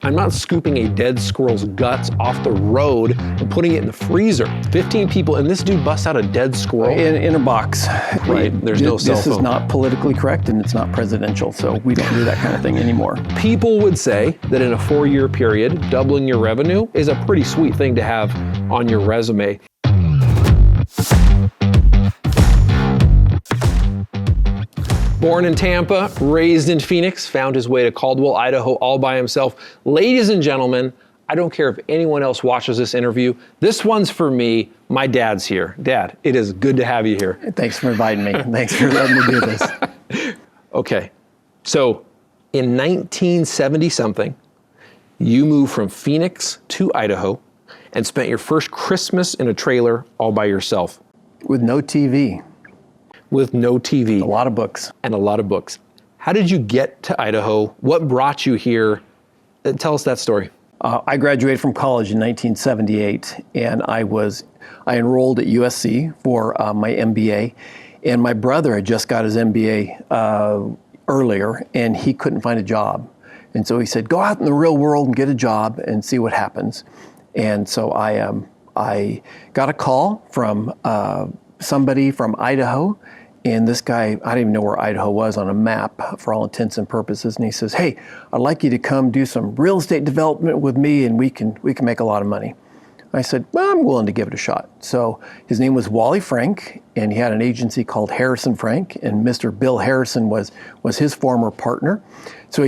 I'm not scooping a dead squirrel's guts off the road and putting it in the freezer. 15 people, and this dude busts out a dead squirrel? In a box. Right, there's no cell phone. This is not politically correct, and it's not presidential, so we don't do that kind of thing anymore. People would say that in a 4-year period, doubling your revenue is a pretty sweet thing to have on your resume. Born in Tampa, raised in Phoenix, found his way to Caldwell, Idaho all by himself. Ladies and gentlemen, I don't care if anyone else watches this interview. This one's for me. My dad's here. Dad, it is good to have you here. Thanks for inviting me. Thanks for letting me do this. Okay, so in 1970-something, you moved from Phoenix to Idaho and spent your first Christmas in a trailer all by yourself. With no TV. With no TV. A lot of books. And a lot of books. How did you get to Idaho? What brought you here? Tell us that story. I graduated from college in 1978, and I enrolled at USC for my MBA. And my brother had just got his MBA earlier, and he couldn't find a job. And so he said, go out in the real world and get a job and see what happens. And so I got a call from somebody from Idaho. And this guy, I didn't even know where Idaho was on a map for all intents and purposes. And he says, hey, I'd like you to come do some real estate development with me and we can make a lot of money. I said, well, I'm willing to give it a shot. So his name was Wally Frank, and he had an agency called Harrison Frank, and Mr. Bill Harrison was his former partner. So I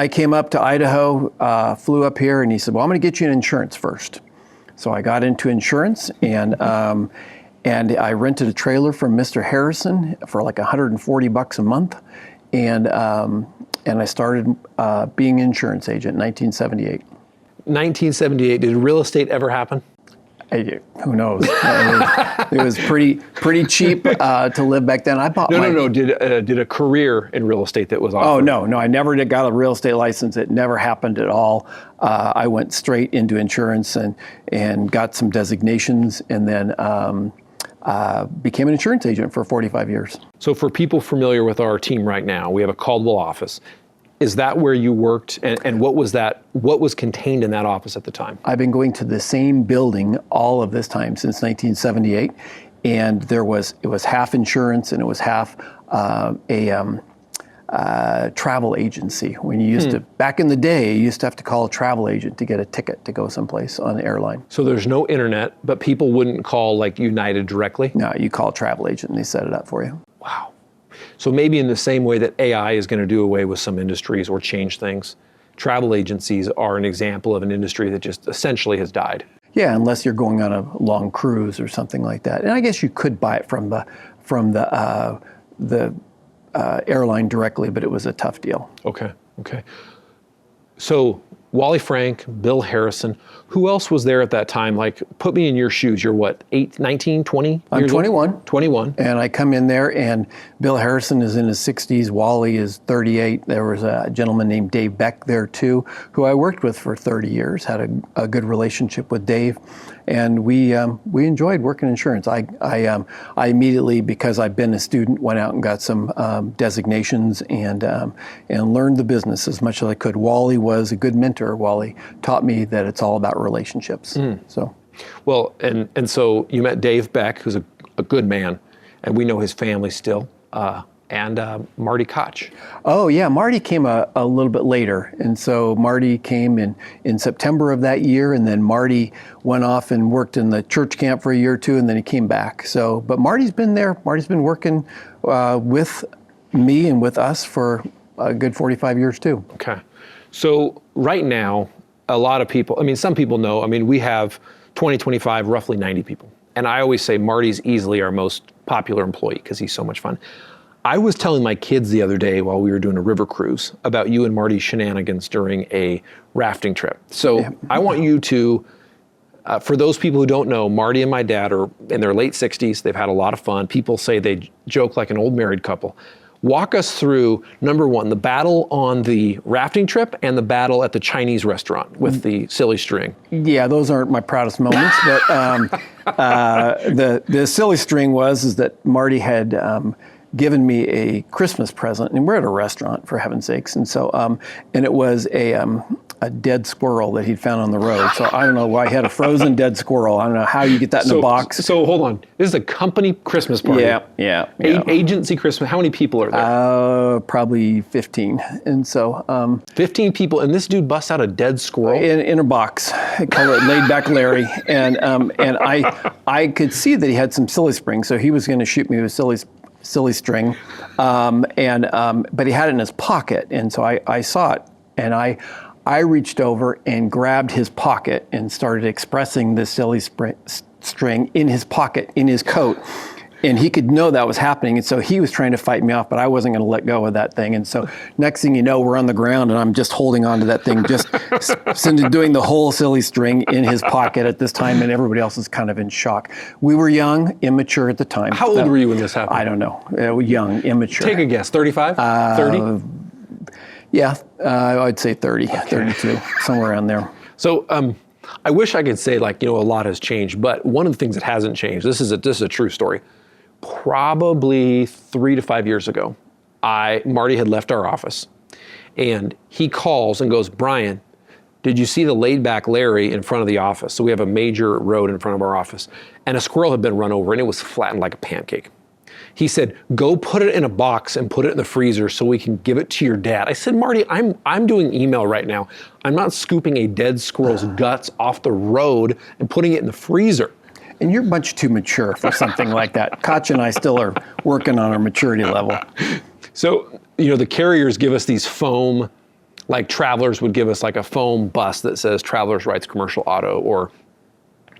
came up to Idaho, flew up here, and he said, well, I'm gonna get you an insurance first. So I got into insurance, and I rented a trailer from Mr. Harrison for like $140 a month, and I started being an insurance agent in 1978. 1978, did real estate ever happen? Who knows? It was pretty cheap to live back then. I bought No. Did a career in real estate that was offered? Oh, no, I never got a real estate license. It never happened at all. I went straight into insurance and got some designations, and then became an insurance agent for 45 years. So for people familiar with our team right now, we have a Caldwell office. Is that where you worked, and what was contained in that office at the time? I've been going to the same building all of this time since 1978, and it was half insurance and it was half travel agency. When you used to, back in the day, you used to have to call a travel agent to get a ticket to go someplace on the airline. So there's no internet, but people wouldn't call like United directly? No, you call a travel agent and they set it up for you. Wow. So maybe in the same way that AI is going to do away with some industries or change things, travel agencies are an example of an industry that just essentially has died. Yeah, unless you're going on a long cruise or something like that. And I guess you could buy it from the airline directly, but it was a tough deal. Okay. So Wally Frank, Bill Harrison, who else was there at that time? Like, put me in your shoes. You're what, 19, 20? I'm 21. Old? 21. And I come in there, and Bill Harrison is in his 60s. Wally is 38. There was a gentleman named Dave Beck there too, who I worked with for 30 years, had a good relationship with Dave. And we enjoyed working insurance. I immediately, because I've been a student, went out and got some designations and learned the business as much as I could. Wally was a good mentor. Wally taught me that it's all about relationships. So, well, and so you met Dave Beck, who's a good man, and we know his family still. And Marty Koch. Oh yeah, Marty came a little bit later. And so Marty came in September of that year, and then Marty went off and worked in the church camp for a year or two, and then he came back. So, but Marty's been there. Marty's been working with me and with us for a good 45 years too. Okay. So right now, a lot of people, some people know, we have 2025, roughly 90 people. And I always say Marty's easily our most popular employee because he's so much fun. I was telling my kids the other day while we were doing a river cruise about you and Marty's shenanigans during a rafting trip. So yeah. I want you to, for those people who don't know, Marty and my dad are in their late 60s. They've had a lot of fun. People say they joke like an old married couple. Walk us through, number one, the battle on the rafting trip and the battle at the Chinese restaurant with the silly string. Yeah, those aren't my proudest moments, but the silly string is that Marty had given me a Christmas present, and we're at a restaurant, for heaven's sakes, and so and it was a a dead squirrel that he'd found on the road. So I don't know why he had a frozen dead squirrel. I don't know how you get that in a box. So hold on. This is a company Christmas party. Yeah. Agency Christmas. How many people are there? Probably 15. And so 15 people, and this dude busts out a dead squirrel in a box. I call it Laid Back Larry. And I could see that he had some silly string, so he was going to shoot me with silly string, but he had it in his pocket, and so I saw it, and I reached over and grabbed his pocket and started expressing the silly string in his pocket, in his coat. And he could know that was happening. And so he was trying to fight me off, but I wasn't going to let go of that thing. And so next thing you know, we're on the ground and I'm just holding on to that thing, just doing the whole silly string in his pocket at this time. And everybody else is kind of in shock. We were young, immature at the time. How old were you when this happened? I don't know. Young, immature. Take a guess. 35? 30? Yeah, I'd say 30, 32, somewhere around there. So I wish I could say a lot has changed, but one of the things that hasn't changed, this is a true story. Probably 3 to 5 years ago, Marty had left our office, and he calls and goes, Brian, did you see the Laid Back Larry in front of the office? So we have a major road in front of our office, and a squirrel had been run over, and it was flattened like a pancake. He said, go put it in a box and put it in the freezer so we can give it to your dad. I said, Marty, I'm doing email right now. I'm not scooping a dead squirrel's guts off the road and putting it in the freezer. And you're much too mature for something like that. Koch and I still are working on our maturity level. So, the carriers give us these foam, like Travelers would give us like a foam bus that says Travelers Writes Commercial Auto, or,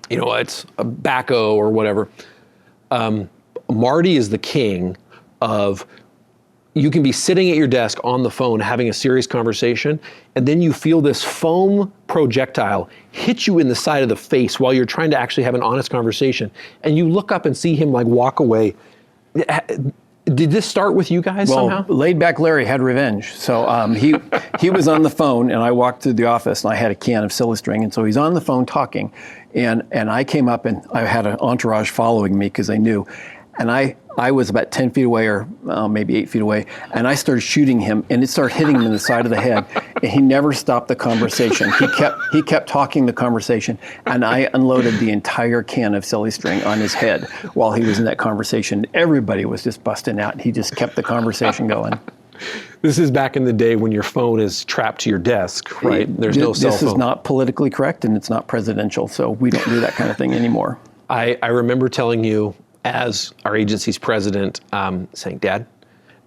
it's a Baco or whatever. Marty is the king of, you can be sitting at your desk on the phone having a serious conversation, and then you feel this foam projectile hit you in the side of the face while you're trying to actually have an honest conversation, and you look up and see him walk away. Did this start with you guys somehow? Laid Back Larry had revenge. So he was on the phone, and I walked through the office, and I had a can of silly string, and so he's on the phone talking, and I came up, and I had an entourage following me because they knew, and I was about 10 feet away, or maybe 8 feet away, and I started shooting him, and it started hitting him in the side of the head, and he never stopped the conversation. He kept talking the conversation, and I unloaded the entire can of silly string on his head while he was in that conversation. Everybody was just busting out, and he just kept the conversation going. This is back in the day when your phone is trapped to your desk, right? There's no cell phone. This is not politically correct, and it's not presidential, so we don't do that kind of thing anymore. I remember telling you, as our agency's president, saying, Dad,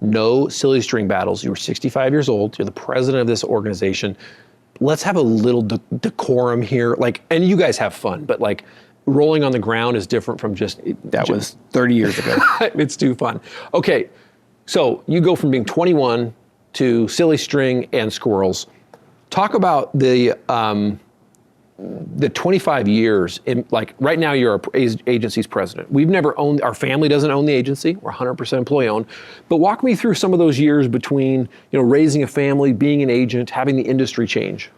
no silly string battles. You were 65 years old. You're the president of this organization. Let's have a little decorum here. And you guys have fun, but rolling on the ground is different from just... That was 30 years ago. It's too fun. Okay, so you go from being 21 to silly string and squirrels. Talk about the 25 years, right now you're our agency's president. We've never owned, our family doesn't own the agency. We're 100% employee owned. But walk me through some of those years between, raising a family, being an agent, having the industry change.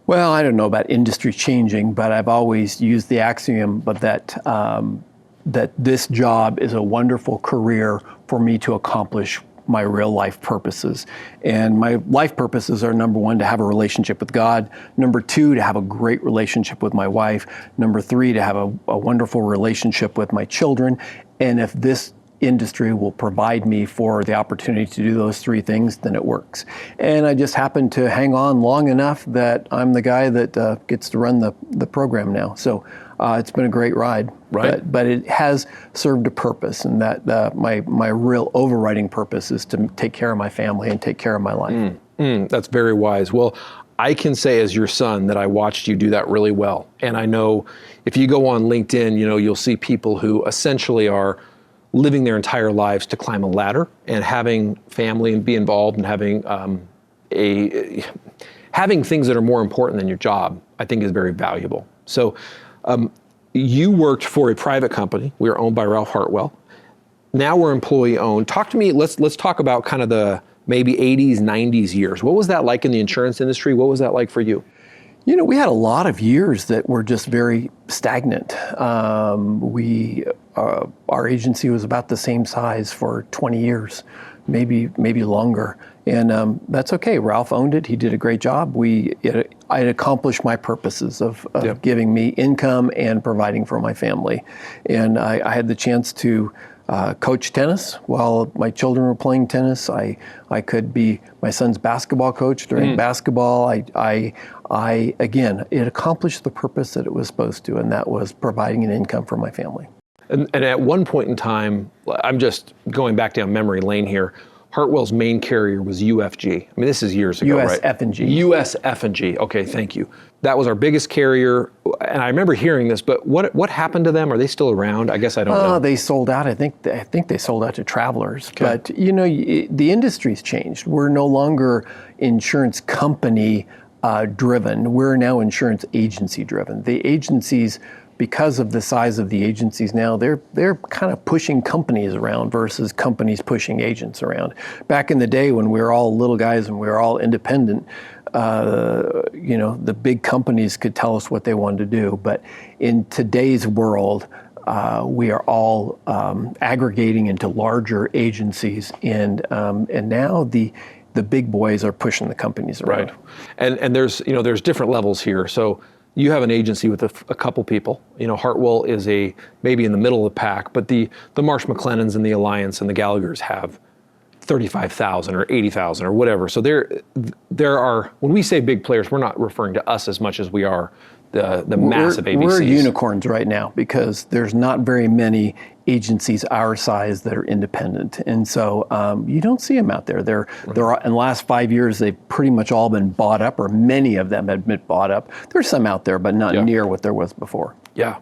Well, I don't know about industry changing, but I've always used the axiom that this job is a wonderful career for me to accomplish my real life purposes. And my life purposes are, number one, to have a relationship with God. Number two, to have a great relationship with my wife. Number three, to have a wonderful relationship with my children. And if this industry will provide me for the opportunity to do those three things, then it works. And I just happen to hang on long enough that I'm the guy that gets to run the program now. So it's been a great ride, right? But it has served a purpose, and that my real overriding purpose is to take care of my family and take care of my life. That's very wise. Well, I can say as your son that I watched you do that really well. And I know if you go on LinkedIn, you'll see people who essentially are living their entire lives to climb a ladder, and having family and be involved, and having having things that are more important than your job, I think is very valuable. So you worked for a private company. We were owned by Ralph Hartwell. Now we're employee owned. Talk to me, let's talk about kind of the maybe 80s, 90s years. What was that like in the insurance industry? What was that like for you? We had a lot of years that were just very stagnant. Our agency was about the same size for 20 years, maybe longer. And that's okay. Ralph owned it. He did a great job. I had accomplished my purposes of giving me income and providing for my family. And I had the chance to coach tennis while my children were playing tennis. I could be my son's basketball coach during basketball. Again, it accomplished the purpose that it was supposed to, and that was providing an income for my family. And at one point in time, I'm just going back down memory lane here, Hartwell's main carrier was UFG. I mean, this is years ago, right? USF&G. USF&G. Okay, thank you. That was our biggest carrier, and I remember hearing this, but what happened to them? Are they still around? I guess I don't know. They sold out. I think they sold out to Travelers. Okay. But the industry's changed. We're no longer insurance company driven. We're now insurance agency driven. The agencies, because of the size of the agencies now, they're kind of pushing companies around versus companies pushing agents around. Back in the day when we were all little guys and we were all independent, the big companies could tell us what they wanted to do. But in today's world, we are all aggregating into larger agencies, and now the big boys are pushing the companies around. Right, and there's different levels here. So you have an agency with a couple people. Hartwell is maybe in the middle of the pack, but the Marsh McLennans and the Alliance and the Gallaghers have 35,000 or 80,000 or whatever. So there are, when we say big players, we're not referring to us as much as we are the massive ABCs. We're unicorns right now because there's not very many agencies our size that are independent. And so you don't see them out there. They're in the last 5 years, they've pretty much all been bought up, or many of them have been bought up. There's some out there, but not near what there was before. Yeah.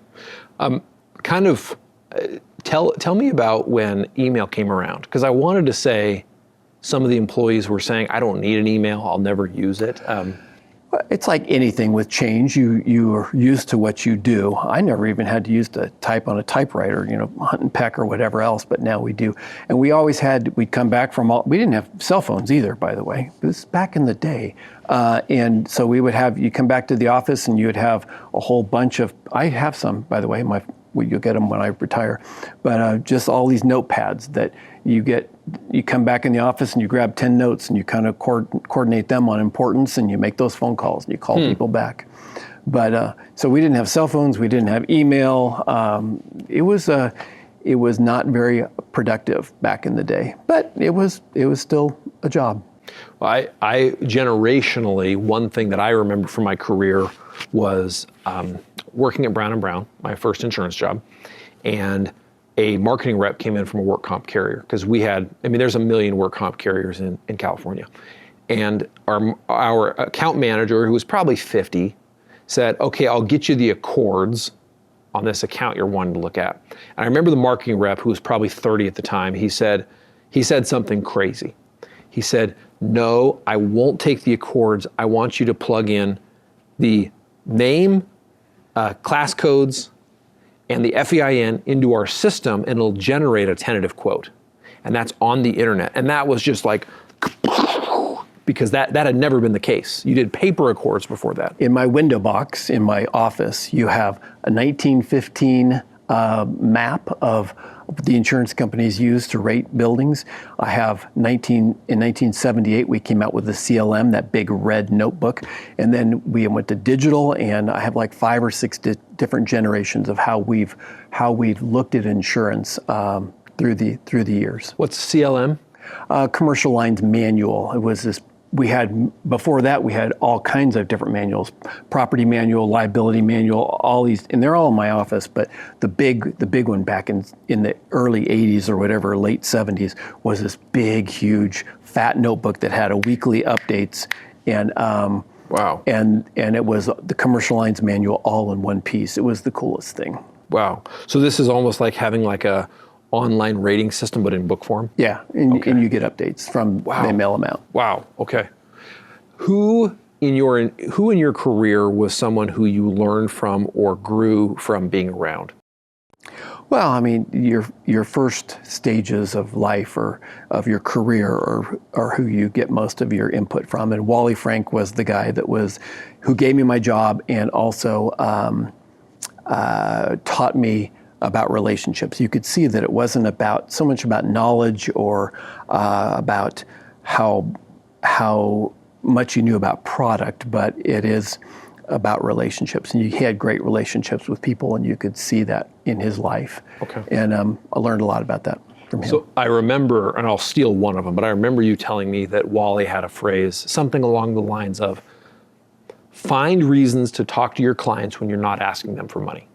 Tell me about when email came around, because I wanted to say some of the employees were saying, I don't need an email, I'll never use it. It's like anything with change. You are used to what you do. I never even had to use to type on a typewriter, hunt and peck or whatever else, but now we do. And we always we'd come back we didn't have cell phones either, by the way. This is back in the day. And so you come back to the office and you would have a whole bunch of, I have some, by the way, you'll get them when I retire, but just all these notepads that you come back in the office and you grab 10 notes and you kind of coordinate them on importance, and you make those phone calls and you call people back. But so we didn't have cell phones, we didn't have email. It was not very productive back in the day, but it was still a job. Well, I generationally, one thing that I remember from my career was working at Brown & Brown, my first insurance job, and a marketing rep came in from a work comp carrier, because there's a million work comp carriers in California. And our account manager, who was probably 50, said, okay, I'll get you the accords on this account you're wanting to look at. And I remember the marketing rep, who was probably 30 at the time, he said something crazy. He said, no, I won't take the accords. I want you to plug in the name, class codes, and the FEIN into our system, and it'll generate a tentative quote. And that's on the internet. And that was just like, because that had never been the case. You did paper accords before that. In my window box in my office, you have a 1915 map of the insurance companies used to rate buildings. I have in 1978, we came out with the CLM, that big red notebook. And then we went to digital, and I have like 5 or 6 different generations of how we've looked at insurance through the years. What's CLM? Commercial lines manual. It was this. Before that, we had all kinds of different manuals: property manual, liability manual, all these, and they're all in my office. But the big one back in the early 80s or whatever, late 70s, was this big, huge, fat notebook that had a weekly updates, and wow, and it was the commercial lines manual all in one piece. It was the coolest thing. Wow. So this is almost like having like a online rating system, but in book form? Yeah, and you get updates from, they mail them out. Wow, okay. Who in your career was someone who you learned from or grew from being around? Well, I mean, your first stages of life or of your career are who you get most of your input from. And Wally Frank was the guy who gave me my job, and also taught me about relationships. You could see that it wasn't so much about knowledge or about how how much you knew about product, but it is about relationships. And he had great relationships with people, and you could see that in his life. Okay. And I learned a lot about that from him. So I remember, and I'll steal one of them, but I remember you telling me that Wally had a phrase, something along the lines of, find reasons to talk to your clients when you're not asking them for money.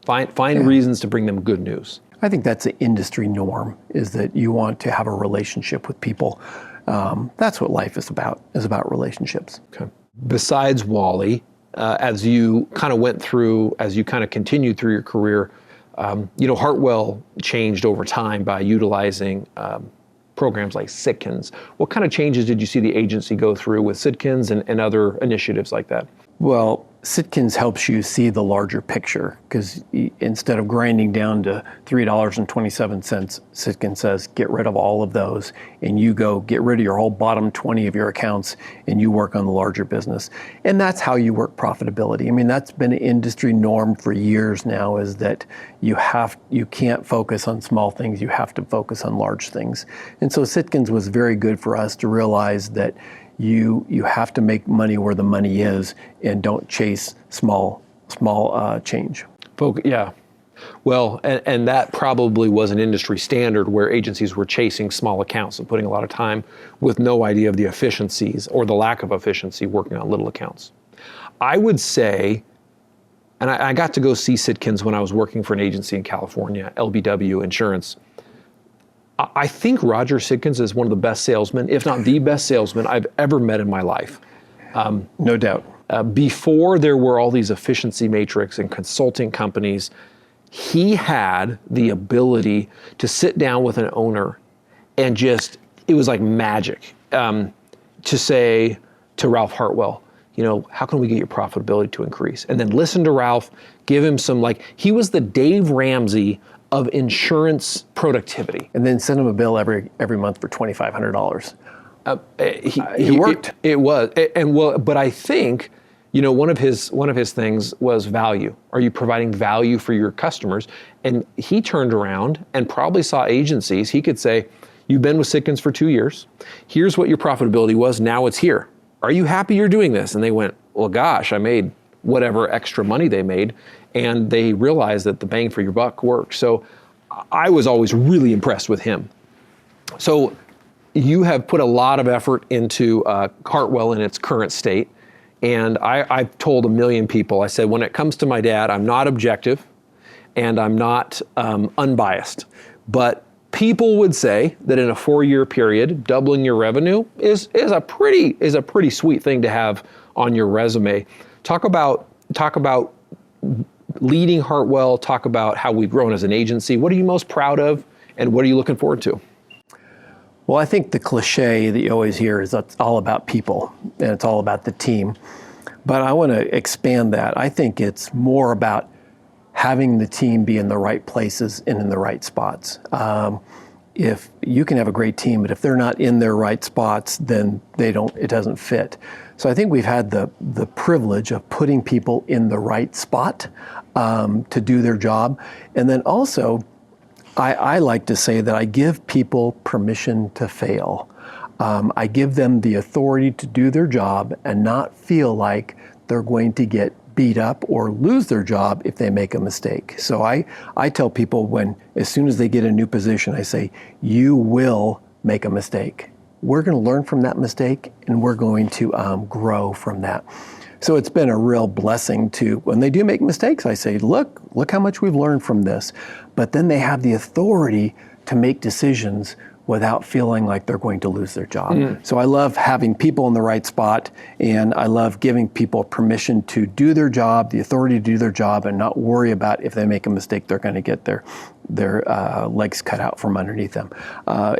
Find reasons to bring them good news. I think that's an industry norm, is that you want to have a relationship with people. That's what life is about relationships. Okay. Besides Wally, as you kind of went through, as you kind of continued through your career, Hartwell changed over time by utilizing programs like Sitkins. What kind of changes did you see the agency go through with Sitkins and other initiatives like that? Well, Sitkins helps you see the larger picture, because instead of grinding down to $3.27, Sitkins says, get rid of all of those, and you go get rid of your whole bottom 20 of your accounts, and you work on the larger business. And that's how you work profitability. I mean, that's been an industry norm for years now, is that you can't focus on small things, you have to focus on large things. And so Sitkins was very good for us to realize that you have to make money where the money is, and don't chase small change. Yeah. Well, and that probably was an industry standard where agencies were chasing small accounts and putting a lot of time with no idea of the efficiencies or the lack of efficiency working on little accounts. I would say, and I got to go see Sitkins when I was working for an agency in California, LBW Insurance. I think Roger Sitkins is one of the best salesmen, if not the best salesman I've ever met in my life. No doubt. Before there were all these efficiency matrix and consulting companies, he had the ability to sit down with an owner and it was like magic, to say to Ralph Hartwell, how can we get your profitability to increase? And then listen to Ralph, give him some, he was the Dave Ramsey of insurance productivity. And then send him a bill every month for $2,500. He worked. It was, but I think, one of his things was value. Are you providing value for your customers? And he turned around and probably saw agencies. He could say, you've been with Sitkins for 2 years. Here's what your profitability was. Now it's here. Are you happy you're doing this? And they went, well, gosh, I made whatever extra money they made. And they realized that the bang for your buck worked. So I was always really impressed with him. So you have put a lot of effort into Hartwell in its current state. And I've told a million people, I said, when it comes to my dad, I'm not objective and I'm not unbiased. But people would say that in a 4-year period, doubling your revenue is a pretty sweet thing to have on your resume. Talk about leading Hartwell, talk about how we've grown as an agency. What are you most proud of, and what are you looking forward to? Well, I think the cliche that you always hear is that's all about people, and it's all about the team. But I want to expand that. I think it's more about having the team be in the right places and in the right spots. If you can have a great team, but if they're not in their right spots, then it doesn't fit. So I think we've had the privilege of putting people in the right spot to do their job. And then also, I like to say that I give people permission to fail. I give them the authority to do their job and not feel like they're going to get beat up or lose their job if they make a mistake. So I tell people as soon as they get a new position, I say, you will make a mistake. We're going to learn from that mistake, and we're going to grow from that. So it's been a real blessing when they do make mistakes, I say, look how much we've learned from this. But then they have the authority to make decisions without feeling like they're going to lose their job. So I love having people in the right spot, and I love giving people permission to do their job, the authority to do their job, and not worry about if they make a mistake, they're going to get their legs cut out from underneath them.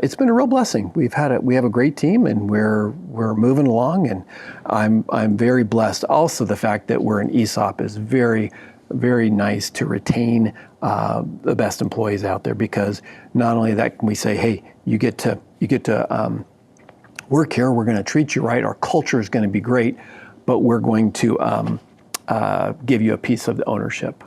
It's been a real blessing. We have a great team, and we're moving along, and I'm very blessed. Also, the fact that we're an ESOP is very, very nice to retain the best employees out there, because not only that can we say, hey, you get to work here, we're going to treat you right, our culture is going to be great, but we're going to give you a piece of the ownership.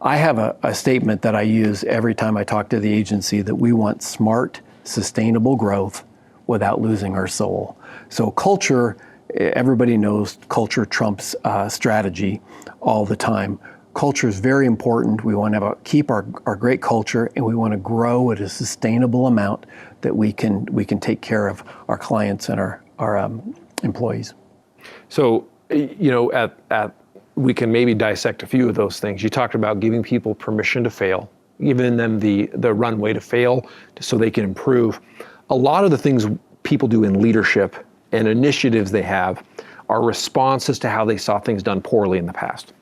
I have a statement that I use every time I talk to the agency, that we want smart, sustainable growth without losing our soul. So culture, everybody knows culture trumps strategy all the time. Culture is very important. We want to keep our great culture, and we want to grow at a sustainable amount that we can take care of our clients and our employees. So, we can maybe dissect a few of those things. You talked about giving people permission to fail, giving them the runway to fail so they can improve. A lot of the things people do in leadership and initiatives they have are responses to how they saw things done poorly in the past.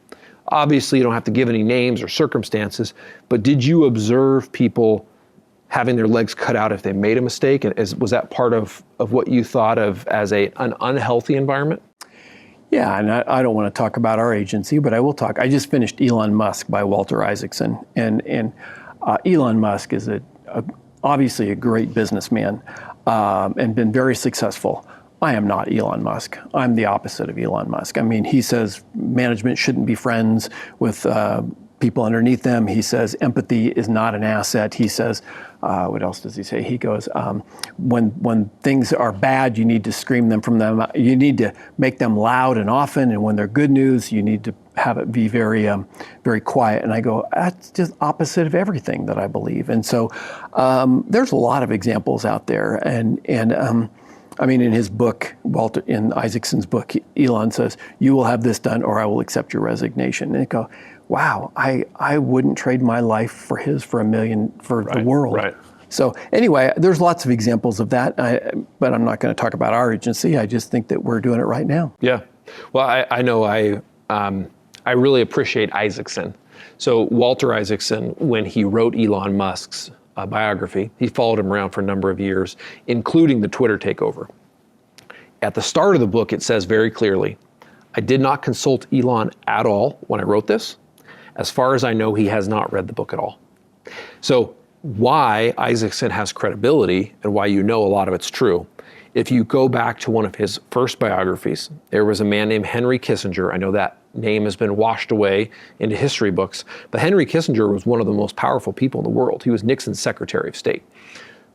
Obviously, you don't have to give any names or circumstances, but did you observe people having their legs cut out if they made a mistake? And was that part of what you thought of as an unhealthy environment? Yeah, and I don't want to talk about our agency, but I will talk. I just finished Elon Musk by Walter Isaacson, and Elon Musk is obviously a great businessman and been very successful. I am not Elon Musk. I'm the opposite of Elon Musk. I mean, he says management shouldn't be friends with people underneath them. He says empathy is not an asset. He says, what else does he say? He goes, when things are bad, you need to scream them from them. You need to make them loud and often. And when they're good news, you need to have it be very, very quiet. And I go, that's just opposite of everything that I believe. And so there's a lot of examples out there. And I mean, in his book, in Isaacson's book, Elon says, you will have this done or I will accept your resignation. And I go, wow, I wouldn't trade my life for $1 million for the world. Right. So anyway, there's lots of examples of that, but I'm not going to talk about our agency. I just think that we're doing it right now. Yeah. Well, I know I really appreciate Isaacson. So Walter Isaacson, when he wrote Elon Musk's biography, he followed him around for a number of years, including the Twitter takeover. At the start of the book, it says very clearly, I did not consult Elon at all when I wrote this. As far as I know, he has not read the book at all. So why Isaacson has credibility and why you know a lot of it's true, if you go back to one of his first biographies, there was a man named Henry Kissinger. I know that name has been washed away into history books, but Henry Kissinger was one of the most powerful people in the world. He was Nixon's Secretary of State.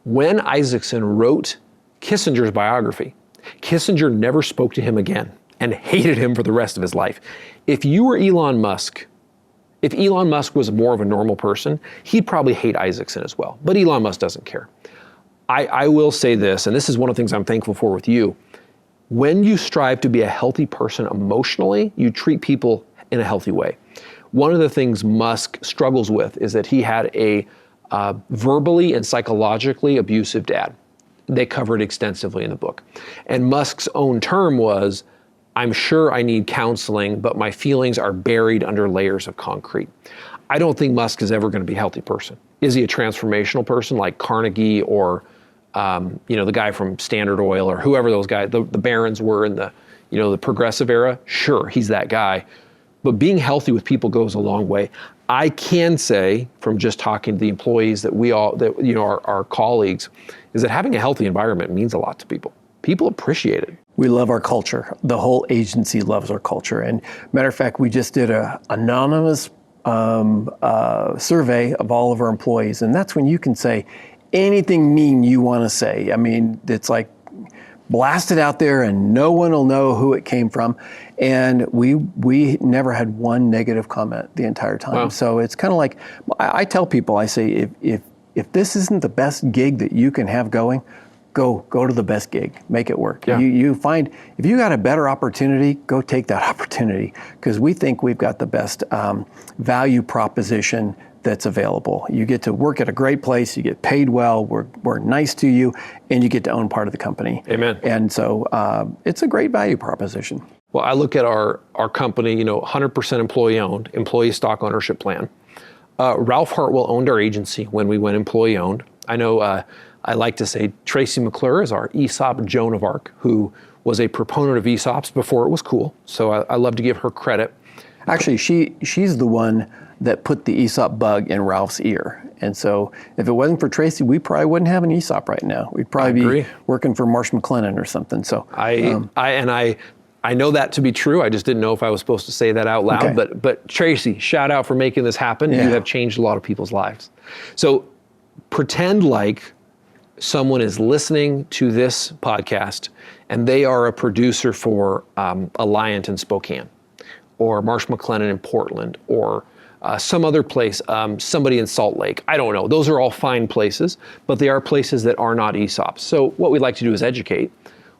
When Isaacson wrote Kissinger's biography, Kissinger never spoke to him again and hated him for the rest of his life. If you were Elon Musk, if Elon Musk was more of a normal person, he'd probably hate Isaacson as well. But Elon Musk doesn't care. I will say this, and this is one of the things I'm thankful for with you. When you strive to be a healthy person emotionally, you treat people in a healthy way. One of the things Musk struggles with is that he had a verbally and psychologically abusive dad. They covered extensively in the book. And Musk's own term was, I'm sure I need counseling, but my feelings are buried under layers of concrete. I don't think Musk is ever going to be a healthy person. Is he a transformational person like Carnegie or the guy from Standard Oil or whoever those guys, the barons were in the progressive era? Sure, he's that guy. But being healthy with people goes a long way. I can say from just talking to the employees our colleagues, is that having a healthy environment means a lot to people. People appreciate it. We love our culture. The whole agency loves our culture. And matter of fact, we just did an anonymous survey of all of our employees. And that's when you can say anything mean you want to say. I mean, it's like blast it out there and no one will know who it came from. And we never had one negative comment the entire time. Wow. So it's kind of like, I tell people, I say, if this isn't the best gig that you can have going, go to the best gig, make it work. Yeah. You find, if you got a better opportunity, go take that opportunity, because we think we've got the best value proposition that's available. You get to work at a great place, you get paid well, we're nice to you, and you get to own part of the company. Amen. And so it's a great value proposition. Well, I look at our company, 100% employee owned, employee stock ownership plan. Ralph Hartwell owned our agency when we went employee owned. I know I like to say Tracy McClure is our ESOP Joan of Arc, who was a proponent of ESOPs before it was cool. So I love to give her credit. Actually, she's the one that put the ESOP bug in Ralph's ear. And so if it wasn't for Tracy, we probably wouldn't have an ESOP right now. We'd probably be working for Marsh McLennan or something. So I know that to be true. I just didn't know if I was supposed to say that out loud. Okay. But Tracy, shout out for making this happen. Yeah. You have changed a lot of people's lives. So pretend like someone is listening to this podcast and they are a producer for Alliant in Spokane, or Marsh McLennan in Portland, or some other place, somebody in Salt Lake, I don't know. Those are all fine places, but they are places that are not ESOPs. So what we'd like to do is educate,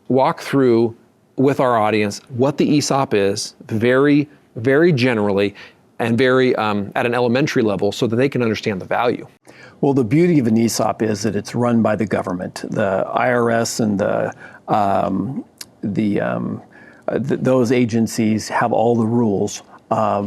walk through with our audience what the ESOP is, very, very generally, and very at an elementary level, so that they can understand the value. Well, the beauty of an ESOP is that it's run by the government. The IRS and those agencies have all the rules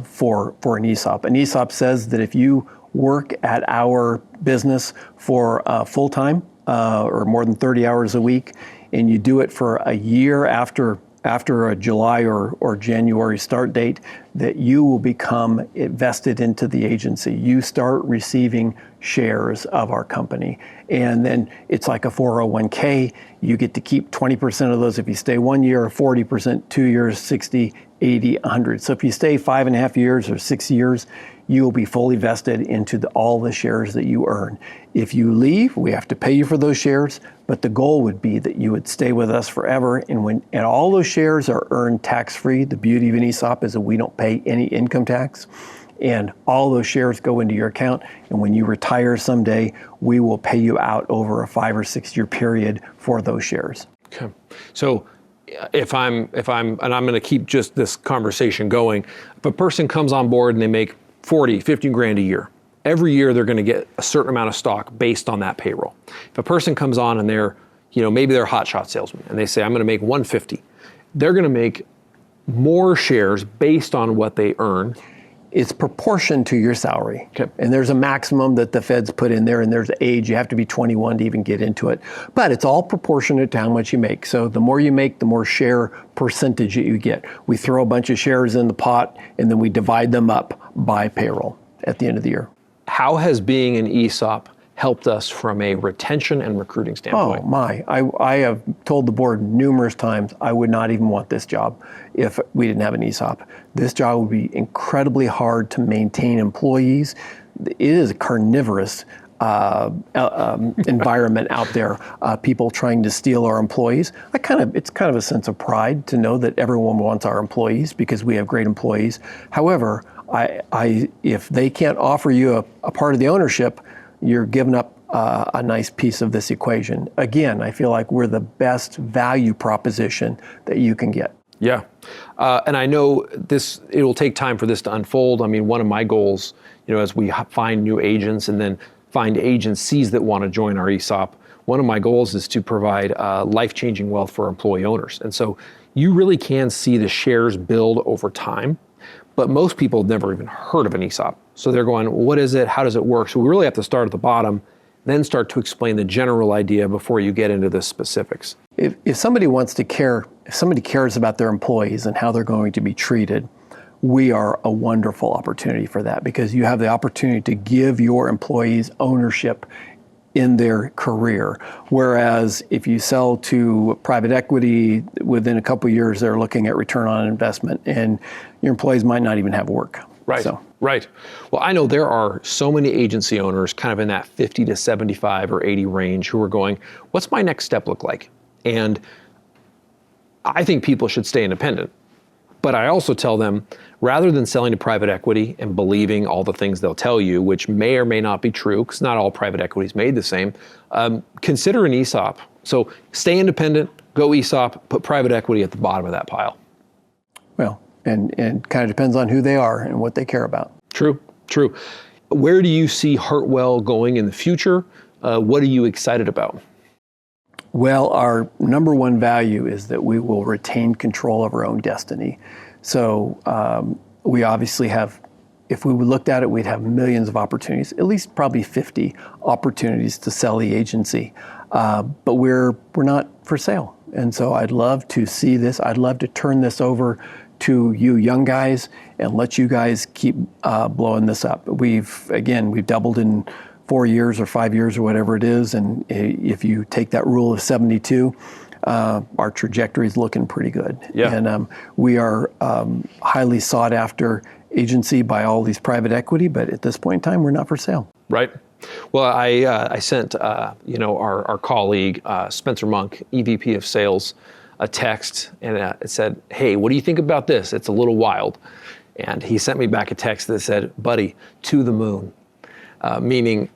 for an ESOP. An ESOP says that if you work at our business for full time or more than 30 hours a week, and you do it for a year after a July or January start date, that you will become vested into the agency. You start receiving shares of our company. And then it's like a 401k. You get to keep 20% of those if you stay 1 year, 40%, 2 years, 60, 80, 100. So if you stay 5.5 years or 6 years, you will be fully vested into all the shares that you earn. If you leave, we have to pay you for those shares, but the goal would be that you would stay with us forever. And all those shares are earned tax-free. The beauty of an ESOP is that we don't pay any income tax, and all those shares go into your account. And when you retire someday, we will pay you out over a 5 or 6 year period for those shares. Okay. So if I'm, and I'm going to keep just this conversation going, if a person comes on board and they make 40, 50 grand a year, every year they're going to get a certain amount of stock based on that payroll. If a person comes on and they're, maybe they're a hotshot salesman and they say, I'm going to make 150, they're going to make more shares based on what they earn. It's proportion to your salary. Okay. And there's a maximum that the feds put in there, and there's age. You have to be 21 to even get into it. But it's all proportionate to how much you make. So the more you make, the more share percentage that you get. We throw a bunch of shares in the pot, and then we divide them up by payroll at the end of the year. How has being an ESOP helped us from a retention and recruiting standpoint? Oh my, I have told the board numerous times I would not even want this job if we didn't have an ESOP. This job would be incredibly hard to maintain employees. It is a carnivorous environment out there. People trying to steal our employees. It's kind of a sense of pride to know that everyone wants our employees because we have great employees. However, if they can't offer you a part of the ownership, you're giving up a nice piece of this equation. Again, I feel like we're the best value proposition that you can get. Yeah. And I know it will take time for this to unfold. I mean, one of my goals, as we find new agents and then find agencies that want to join our ESOP, one of my goals is to provide life-changing wealth for employee owners. And so you really can see the shares build over time, but most people have never even heard of an ESOP. So they're going, what is it? How does it work? So we really have to start at the bottom, then start to explain the general idea before you get into the specifics. If somebody wants to care, if somebody cares about their employees and how they're going to be treated, we are a wonderful opportunity for that, because you have the opportunity to give your employees ownership in their career. Whereas if you sell to private equity, within a couple of years, they're looking at return on investment, and your employees might not even have work. Right. Right. Well, I know there are so many agency owners kind of in that 50 to 75 or 80 range who are going, what's my next step look like? And I think people should stay independent. But I also tell them, rather than selling to private equity and believing all the things they'll tell you, which may or may not be true, because not all private equity is made the same, consider an ESOP. So stay independent, go ESOP, put private equity at the bottom of that pile. Well, and kind of depends on who they are and what they care about. True. Where do you see Hartwell going in the future? What are you excited about? Well, our number one value is that we will retain control of our own destiny. So we obviously have, if we looked at it, we'd have millions of opportunities, at least probably 50 opportunities to sell the agency. But we're not for sale. And so I'd love to see this. I'd love to turn this over to you young guys and let you guys keep blowing this up. We've doubled in 4 years or 5 years or whatever it is. And if you take that rule of 72, our trajectory is looking pretty good. Yeah. And we are highly sought after agency by all these private equity, but at this point in time, we're not for sale. Right. Well, I sent our colleague Spencer Monk, EVP of Sales, a text, and it said, "Hey, what do you think about this? It's a little wild." And he sent me back a text that said, "Buddy, to the moon," meaning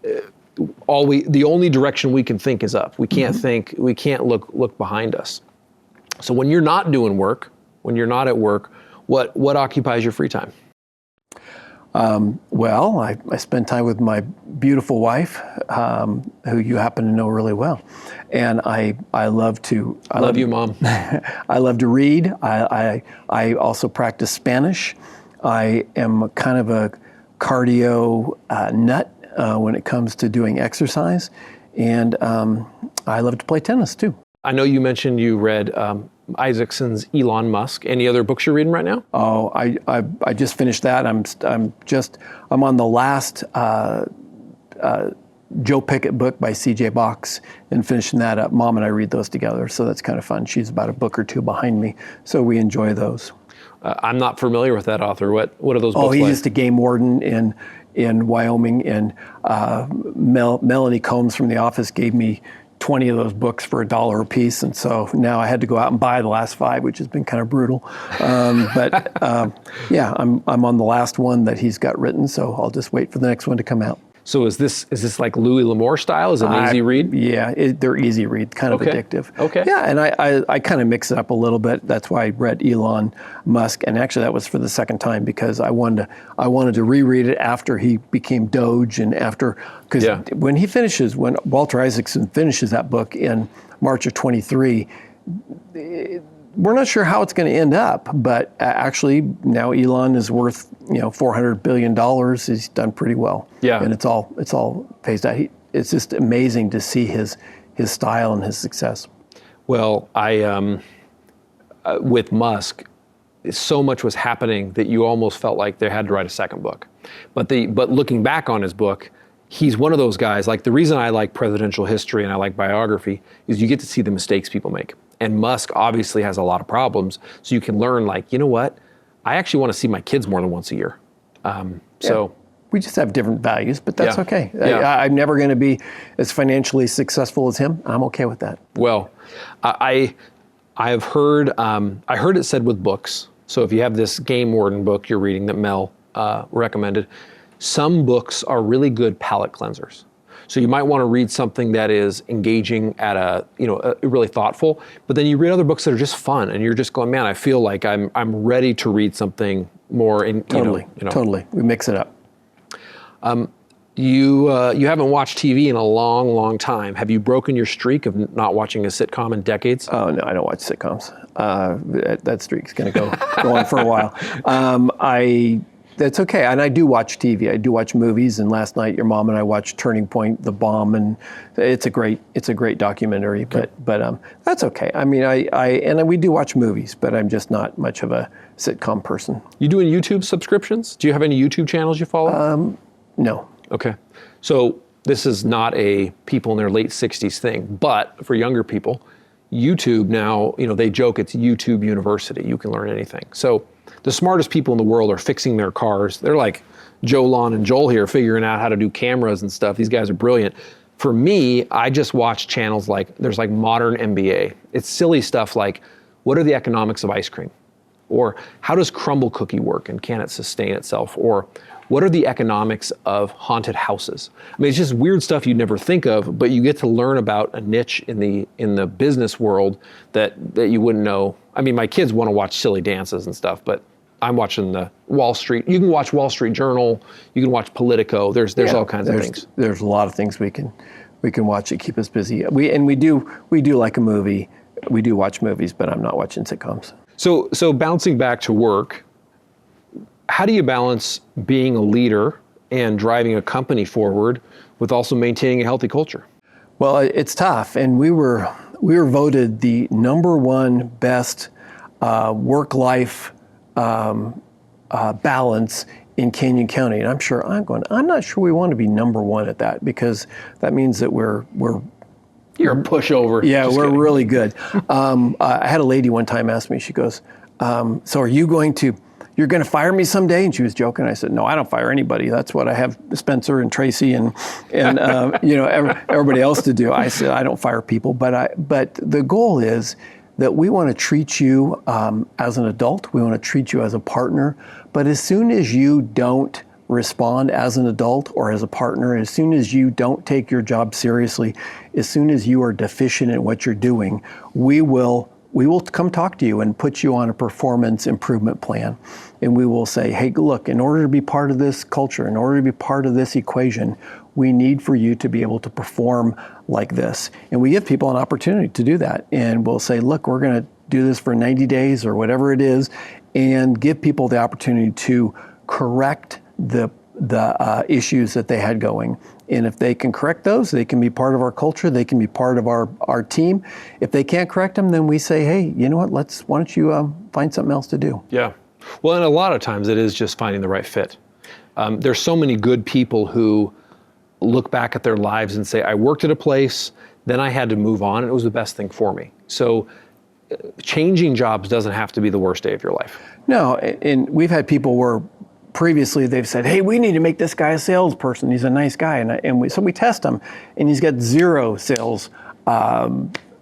the only direction we can think is up. We can't think. We can't look behind us. So when you're not doing work, when you're not at work, what occupies your free time? Well, I spend time with my beautiful wife, who you happen to know really well, and I love to. I love you, Mom. I love to read. I also practice Spanish. I am kind of a cardio nut when it comes to doing exercise, and I love to play tennis too. I know you mentioned you read Isaacson's Elon Musk. Any other books you're reading right now? Oh, I just finished that. I'm on the last Joe Pickett book by C.J. Box and finishing that up. Mom and I read those together, so that's kind of fun. She's about a book or two behind me, so we enjoy those. I'm not familiar with that author. What are those books like? Oh, he's like? just a game warden in Wyoming, and Melanie Combs from The Office gave me 20 of those books for $1 a piece, and so now I had to go out and buy the last 5, which has been kind of brutal. Yeah, I'm on the last one that he's got written, so I'll just wait for the next one to come out. So is this like Louis L'Amour style? Is it an easy read? Yeah, they're easy read, kind of addictive. Okay. Yeah, and I kind of mix it up a little bit. That's why I read Elon Musk, and actually that was for the second time because I wanted to reread it after he became Doge and after, because when Walter Isaacson finishes that book in March of 23, we're not sure how it's going to end up, but actually now Elon is worth $400 billion. He's done pretty well. Yeah, and it's all phased out. It's just amazing to see his style and his success. Well, I with Musk, so much was happening that you almost felt like they had to write a second book. But looking back on his book, he's one of those guys. Like the reason I like presidential history and I like biography is you get to see the mistakes people make. And Musk obviously has a lot of problems, so you can learn, like, you know what? I actually want to see my kids more than once a year. So we just have different values, but that's okay. Yeah. I'm never going to be as financially successful as him. I'm okay with that. Well, I have heard I heard it said with books. So if you have this game warden book you're reading that Mel recommended, some books are really good palate cleansers. So you might want to read something that is engaging at a really thoughtful, but then you read other books that are just fun, and you're just going, man, I feel like I'm ready to read something more. Totally. We mix it up. You haven't watched TV in a long, long time. Have you broken your streak of not watching a sitcom in decades? Oh no, I don't watch sitcoms. That streak's going to go on for a while. That's okay, and I do watch TV. I do watch movies, and last night your mom and I watched Turning Point: The Bomb, and it's a great documentary. Okay. But that's okay. I mean, and we do watch movies, but I'm just not much of a sitcom person. You doing YouTube subscriptions? Do you have any YouTube channels you follow? No. Okay, so this is not a people in their late 60s thing, but for younger people, YouTube now, they joke it's YouTube University. You can learn anything. So the smartest people in the world are fixing their cars. They're like Joe Lon and Joel here figuring out how to do cameras and stuff. These guys are brilliant. For me, I just watch channels like, there's like Modern MBA. It's silly stuff like, what are the economics of ice cream? Or how does crumble cookie work and can it sustain itself? Or what are the economics of haunted houses? I mean, it's just weird stuff you'd never think of, but you get to learn about a niche in the business world that you wouldn't know. I mean, my kids want to watch silly dances and stuff, but I'm watching the Wall Street. You can watch Wall Street Journal. You can watch Politico. There's all kinds of things. There's a lot of things we can watch that keep us busy. We do like a movie. We do watch movies, but I'm not watching sitcoms. So bouncing back to work, how do you balance being a leader and driving a company forward with also maintaining a healthy culture? Well, it's tough, and we were voted the #1 best work-life balance in Canyon County, and I'm not sure we want to be #1 at that, because that means that we're you're a pushover. Yeah, Just we're kidding. Really good. I had a lady one time ask me, she goes, so are you going to you're going to fire me someday? And she was joking. I said, no, I don't fire anybody. That's what I have Spencer and Tracy and everybody else to do. I said, I don't fire people, but the goal is that we want to treat you as an adult. We want to treat you as a partner. But as soon as you don't respond as an adult or as a partner, as soon as you don't take your job seriously, as soon as you are deficient in what you're doing, we will come talk to you and put you on a performance improvement plan. And we will say, hey, look, in order to be part of this culture, in order to be part of this equation, we need for you to be able to perform like this. And we give people an opportunity to do that. And we'll say, look, we're going to do this for 90 days or whatever it is, and give people the opportunity to correct the issues that they had going. And if they can correct those, they can be part of our culture, they can be part of our team. If they can't correct them, then we say, hey, you know what, why don't you find something else to do? Yeah. Well, and a lot of times it is just finding the right fit. There's so many good people who look back at their lives and say, I worked at a place, then I had to move on, and it was the best thing for me. So changing jobs doesn't have to be the worst day of your life. No, and we've had people where previously they've said, hey, we need to make this guy a salesperson. He's a nice guy. So we test him, and he's got zero sales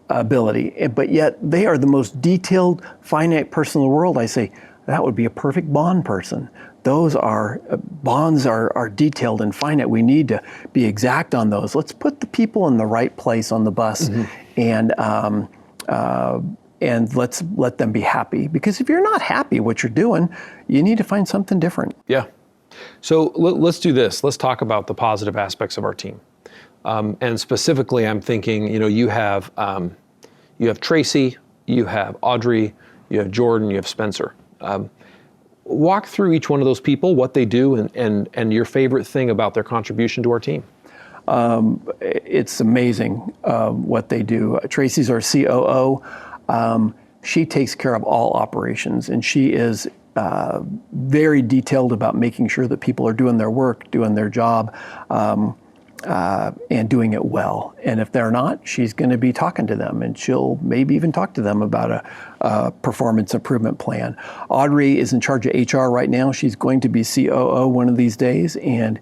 ability. But yet they are the most detailed, finite person in the world. I say, that would be a perfect bond person. Those are, bonds are detailed and finite. We need to be exact on those. Let's put the people in the right place on the bus, and let's let them be happy. Because if you're not happy what you're doing, you need to find something different. Yeah. So let's do this. Let's talk about the positive aspects of our team. And specifically, I'm thinking, you have Tracy, you have Audrey, you have Jordan, you have Spencer. Walk through each one of those people, what they do, and your favorite thing about their contribution to our team. It's amazing what they do. Tracy's our COO. She takes care of all operations, and she is very detailed about making sure that people are doing their work, doing their job, and doing it well. And if they're not, she's going to be talking to them, and she'll maybe even talk to them about a performance improvement plan. Audrey is in charge of HR right now. She's going to be COO one of these days, and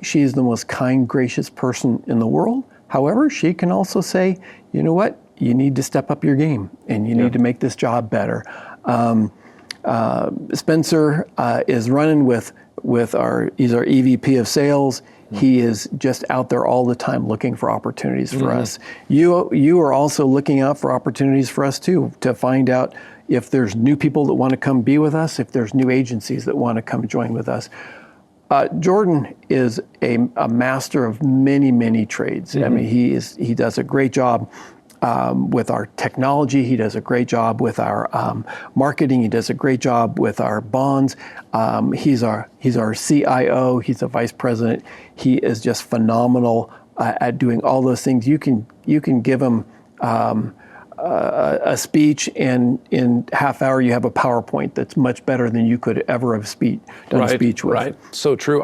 she is the most kind, gracious person in the world. However, she can also say, you know what? You need to step up your game, and you need to make this job better. Spencer is running with he's our EVP of sales. He is just out there all the time looking for opportunities for us. You are also looking out for opportunities for us too, to find out if there's new people that want to come be with us, if there's new agencies that want to come join with us. Jordan is a master of many, many trades. I mean, he does a great job with our technology. He does a great job with our marketing. He does a great job with our bonds. He's our CIO. He's a vice president. He is just phenomenal at doing all those things. You can give him a speech, and in half hour you have a PowerPoint that's much better than you could ever have done a speech with. Right. So true.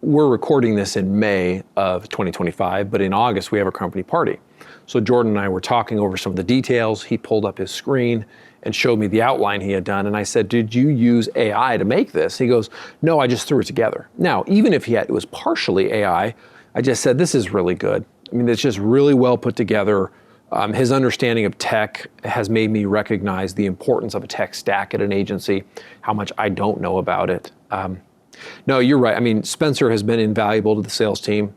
We're recording this in May of 2025, but in August we have a company party. So Jordan and I were talking over some of the details. He pulled up his screen and showed me the outline he had done. And I said, did you use AI to make this? He goes, no, I just threw it together. Now, even if it was partially AI, I just said, this is really good. I mean, it's just really well put together. His understanding of tech has made me recognize the importance of a tech stack at an agency, how much I don't know about it. No, you're right. I mean, Spencer has been invaluable to the sales team.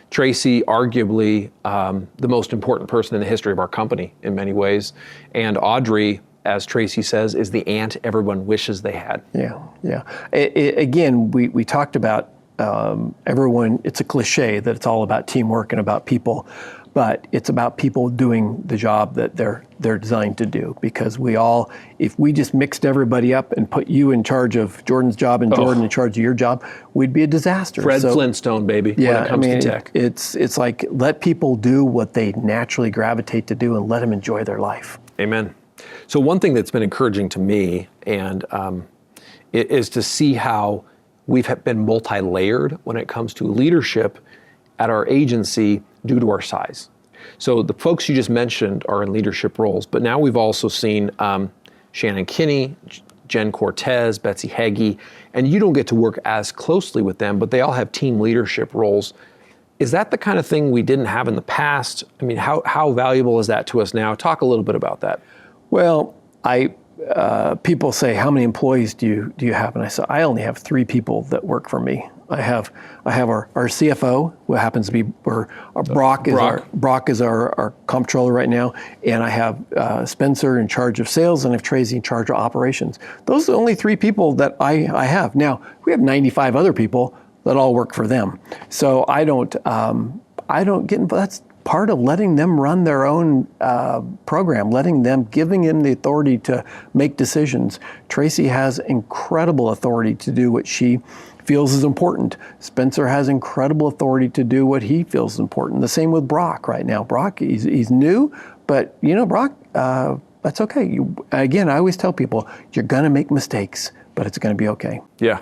Tracy, arguably the most important person in the history of our company in many ways. And Audrey, as Tracy says, is the aunt everyone wishes they had. Yeah. Again, we talked about everyone, it's a cliche that it's all about teamwork and about people, but it's about people doing the job that they're designed to do. Because if we just mixed everybody up and put you in charge of Jordan's job and Jordan in charge of your job, we'd be a disaster. Fred Flintstone, baby, when it comes to tech. It's like, let people do what they naturally gravitate to do and let them enjoy their life. Amen. So one thing that's been encouraging to me and is to see how we've been multi-layered when it comes to leadership at our agency due to our size. So the folks you just mentioned are in leadership roles, but now we've also seen Shannon Kinney, Jen Cortez, Betsy Heggie, and you don't get to work as closely with them, but they all have team leadership roles. Is that the kind of thing we didn't have in the past? I mean, how valuable is that to us now? Talk a little bit about that. Well, people say, how many employees do you have? And I say, I only have 3 people that work for me. I have our CFO, who happens to be, Brock is our comptroller right now, and I have Spencer in charge of sales, and I have Tracy in charge of operations. Those are the only 3 people that I have. Now, we have 95 other people that all work for them. So I don't get involved. That's part of letting them run their own program, giving them the authority to make decisions. Tracy has incredible authority to do what she feels is important. Spencer has incredible authority to do what he feels is important. The same with Brock right now. Brock, he's new, but Brock, that's okay. Again, I always tell people, you're gonna make mistakes, but it's gonna be okay. Yeah,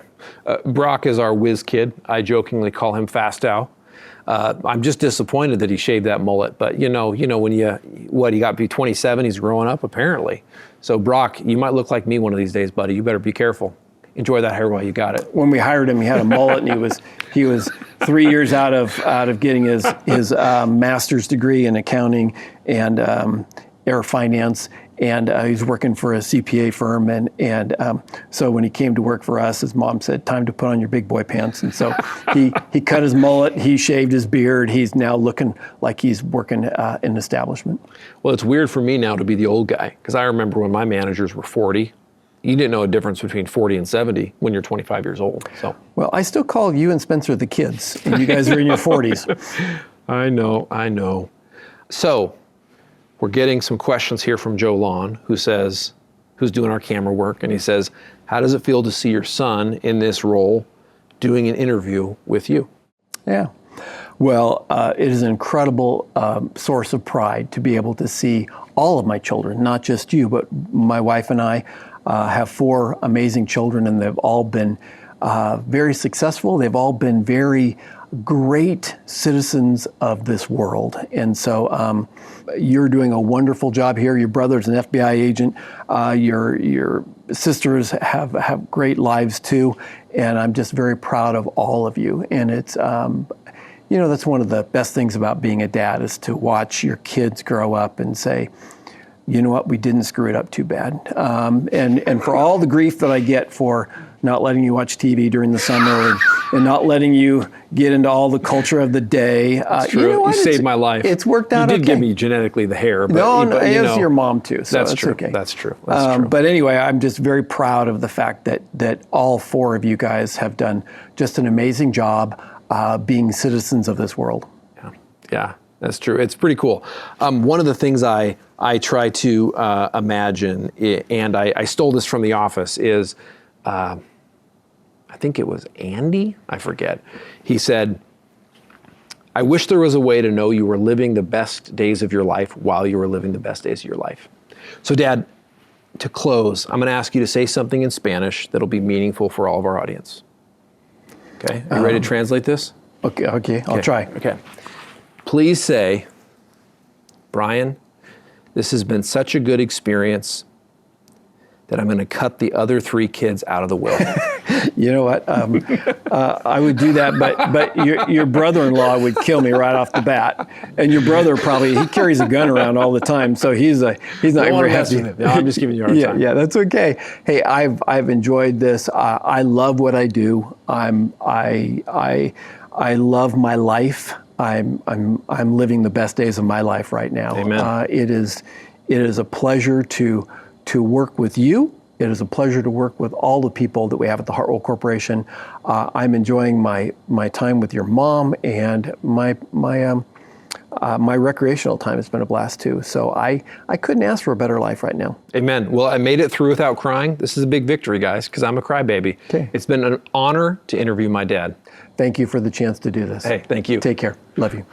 Brock is our whiz kid. I jokingly call him Fast Ow. I'm just disappointed that he shaved that mullet, but when he got to be 27, he's growing up apparently. So Brock, you might look like me one of these days, buddy. You better be careful. Enjoy that hair while you got it. When we hired him, he had a mullet, and he was 3 years out of getting his master's degree in accounting and air finance, and he's working for a CPA firm, and so when he came to work for us, his mom said, "Time to put on your big boy pants." And so he cut his mullet, he shaved his beard. He's now looking like he's working in an establishment. Well, it's weird for me now to be the old guy, because I remember when my managers were 40. You didn't know a difference between 40 and 70 when you're 25 years old. So, well, I still call you and Spencer the kids, and you guys are in your 40s. I know. So, we're getting some questions here from Joe Lawn, who's doing our camera work, and he says, how does it feel to see your son in this role doing an interview with you? Yeah. Well, it is an incredible source of pride to be able to see all of my children, not just you, but my wife and I have 4 amazing children, and they've all been very successful. They've all been very great citizens of this world. And so you're doing a wonderful job here. Your brother's an FBI agent. Your sisters have great lives too. And I'm just very proud of all of you. And it's, that's one of the best things about being a dad, is to watch your kids grow up and say, you know what, we didn't screw it up too bad. And for all the grief that I get for not letting you watch TV during the summer and not letting you get into all the culture of the day. That's true. You saved my life. It's worked out okay. You did give me genetically the hair. But, no, it was your mom too, so that's true. Okay. That's true. That's true. But anyway, I'm just very proud of the fact that all 4 of you guys have done just an amazing job being citizens of this world. Yeah, that's true. It's pretty cool. One of the things I try to imagine, and I stole this from The Office, is I think it was Andy, I forget. He said, I wish there was a way to know you were living the best days of your life while you were living the best days of your life. So Dad, to close, I'm gonna ask you to say something in Spanish that'll be meaningful for all of our audience. Okay, are you ready to translate this? Okay, I'll try. Okay. Please say, Brian, this has been such a good experience that I'm going to cut the other 3 kids out of the will. You know what? I would do that, but your brother-in-law would kill me right off the bat. And your brother he carries a gun around all the time, so he's not very happy. No, I'm just giving you a hard time. Yeah, that's okay. Hey, I've enjoyed this. I love what I do. I love my life. I'm living the best days of my life right now. Amen. It is a pleasure to work with you. It is a pleasure to work with all the people that we have at the Hartwell Corporation. I'm enjoying my time with your mom, and my recreational time has been a blast too. So I couldn't ask for a better life right now. Amen. Well, I made it through without crying. This is a big victory, guys, because I'm a crybaby. Okay. It's been an honor to interview my dad. Thank you for the chance to do this. Hey, thank you. Take care. Love you.